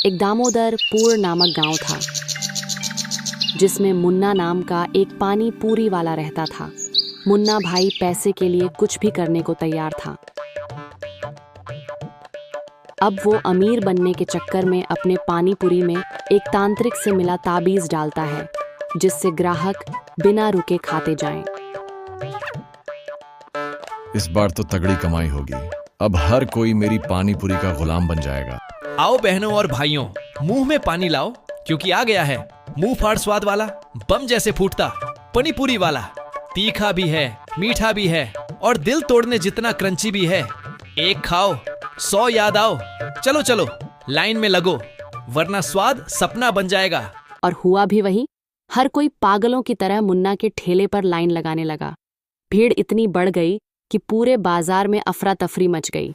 एक दामोदरपुर नामक गांव था जिसमें मुन्ना नाम का एक पानी पूरी वाला रहता था। मुन्ना भाई पैसे के लिए कुछ भी करने को तैयार था। अब वो अमीर बनने के चक्कर में अपने पानी पूरी में एक तांत्रिक से मिला ताबीज डालता है जिससे ग्राहक बिना रुके खाते जाएं। इस बार तो तगड़ी कमाई होगी। अब हर कोई मेरी पानी पूरी का गुलाम बन जाएगा। आओ बहनों और भाइयों, मुंह में पानी लाओ क्योंकि आ गया है मुंह फाड़ स्वाद वाला, बम जैसे फूटता पानी पूरी वाला। तीखा भी है, मीठा भी है और दिल तोड़ने जितना क्रंची भी है। एक खाओ 100 याद आओ। चलो चलो लाइन में लगो वरना स्वाद सपना बन जाएगा। और हुआ भी वही। हर कोई पागलों की तरह मुन्ना के ठेले पर लाइन लगाने लगा। भीड़ इतनी बढ़ गई कि पूरे बाजार में अफरा तफरी मच गई।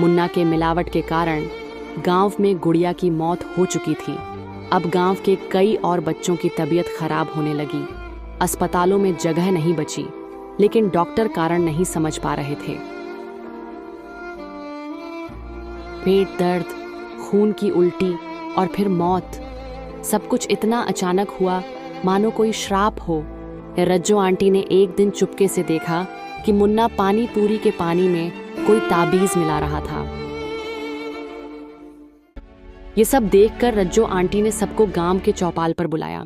मुन्ना के मिलावट के कारण गांव में गुड़िया की मौत हो चुकी थी। अब गांव के कई और बच्चों की तबीयत खराब होने लगी। अस्पतालों में जगह नहीं बची, लेकिन डॉक्टर कारण नहीं समझ पा रहे थे। पेट दर्द, खून की उल्टी और फिर मौत, सब कुछ इतना अचानक हुआ मानो कोई श्राप हो। रज्जो आंटी ने एक दिन चुपके से देखा कि मुन्ना पानी पूरी के पानी में कोई ताबीज मिला रहा था। ये सब देखकर रज्जो आंटी ने सबको गांव के चौपाल पर बुलाया।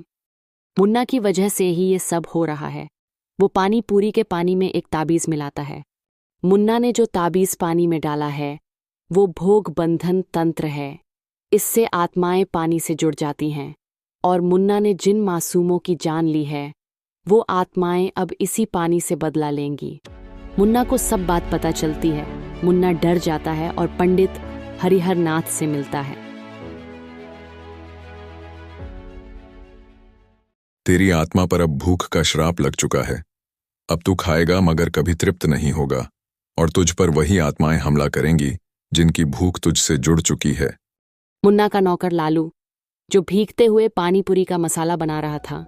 मुन्ना की वजह से ही ये सब हो रहा है। वो पानी पूरी के पानी में एक ताबीज मिलाता है। मुन्ना ने जो ताबीज पानी में डाला है वो भोग बंधन तंत्र है। इससे आत्माएं पानी से जुड़ जाती हैं और मुन्ना ने जिन मासूमों की जान ली है वो आत्माएं अब इसी पानी से बदला लेंगी। मुन्ना को सब बात पता चलती है। मुन्ना डर जाता है और पंडित हरिहर नाथ से मिलता है। तेरी आत्मा पर अब भूख का श्राप लग चुका है। अब तू खाएगा मगर कभी तृप्त नहीं होगा और तुझ पर वही आत्माएं हमला करेंगी जिनकी भूख तुझसे जुड़ चुकी है। मुन्ना का नौकर लालू, जो भीगते हुए पानी पूरी का मसाला बना रहा था,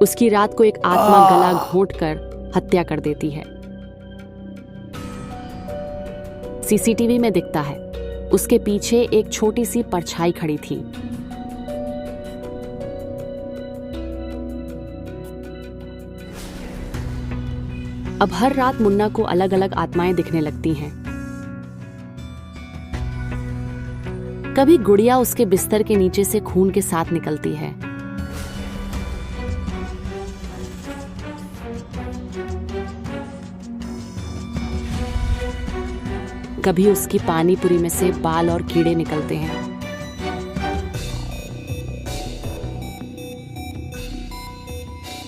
उसकी रात को एक आत्मा गला घोंटकर हत्या कर देती है। सीसीटीवी में दिखता है उसके पीछे एक छोटी सी परछाई खड़ी थी। अब हर रात मुन्ना को अलग अलग आत्माएं दिखने लगती हैं। कभी गुड़िया उसके बिस्तर के नीचे से खून के साथ निकलती है। कभी उसकी पानी पूरी में से बाल और कीड़े निकलते हैं।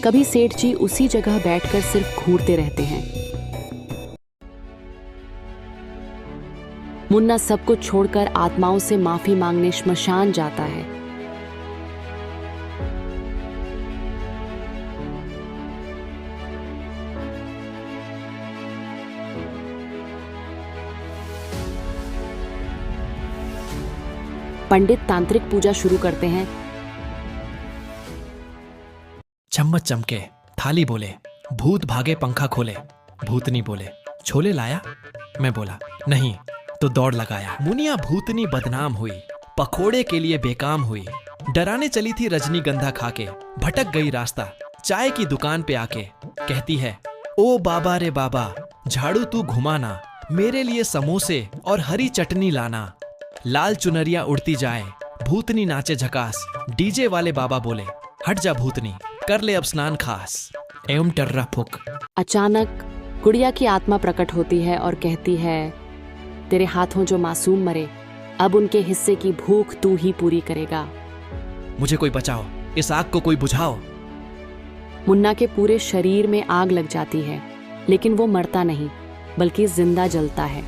कभी सेठ जी उसी जगह बैठकर सिर्फ घूरते रहते हैं। मुन्ना सबको छोड़कर आत्माओं से माफी मांगने श्मशान जाता है। पंडित तांत्रिक पूजा शुरू करते हैं। चम्मच चमके, थाली बोले, भूत भागे पंखा खोले। भूतनी बोले, छोले लाया? मैं बोला नहीं, तो दौड़ लगाया। मुनिया भूतनी बदनाम हुई, पकोड़े के लिए बेकाम हुई। डराने चली थी रजनीगंधा खाके, भटक गई रास्ता। चाय की दुकान पे आके कहती है, ओ बाबा रे बाबा, झाड़ू तू घुमाना, मेरे लिए समोसे और हरी चटनी लाना। लाल चुनरिया उड़ती जाए, भूतनी नाचे झकास। डीजे वाले बाबा बोले, हट जा भूतनी, कर ले अब स्नान खास। एवं टर्रा फुक। अचानक गुड़िया की आत्मा प्रकट होती है और कहती है, तेरे हाथों जो मासूम मरे, अब उनके हिस्से की भूख तू ही पूरी करेगा। मुझे कोई बचाओ, इस आग को कोई बुझाओ। मुन्ना के पूरे शरीर में आग लग जाती है, लेकिन वो मरता नहीं बल्कि जिंदा जलता है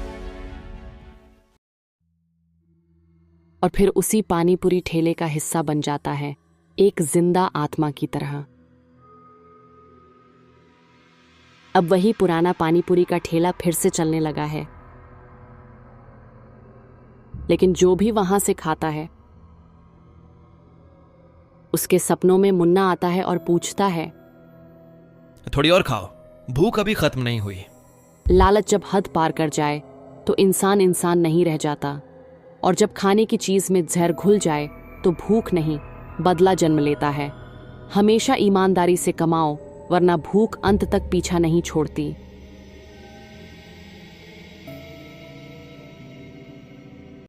और फिर उसी पानी पूरी ठेले का हिस्सा बन जाता है, एक जिंदा आत्मा की तरह। अब वही पुराना पानी पूरी का ठेला फिर से चलने लगा है, लेकिन जो भी वहां से खाता है उसके सपनों में मुन्ना आता है और पूछता है, थोड़ी और खाओ, भूख अभी खत्म नहीं हुई। लालच जब हद पार कर जाए तो इंसान इंसान नहीं रह जाता, और जब खाने की चीज में जहर घुल जाए तो भूख नहीं बदला जन्म लेता है। हमेशा ईमानदारी से कमाओ, वरना भूख अंत तक पीछा नहीं छोड़ती।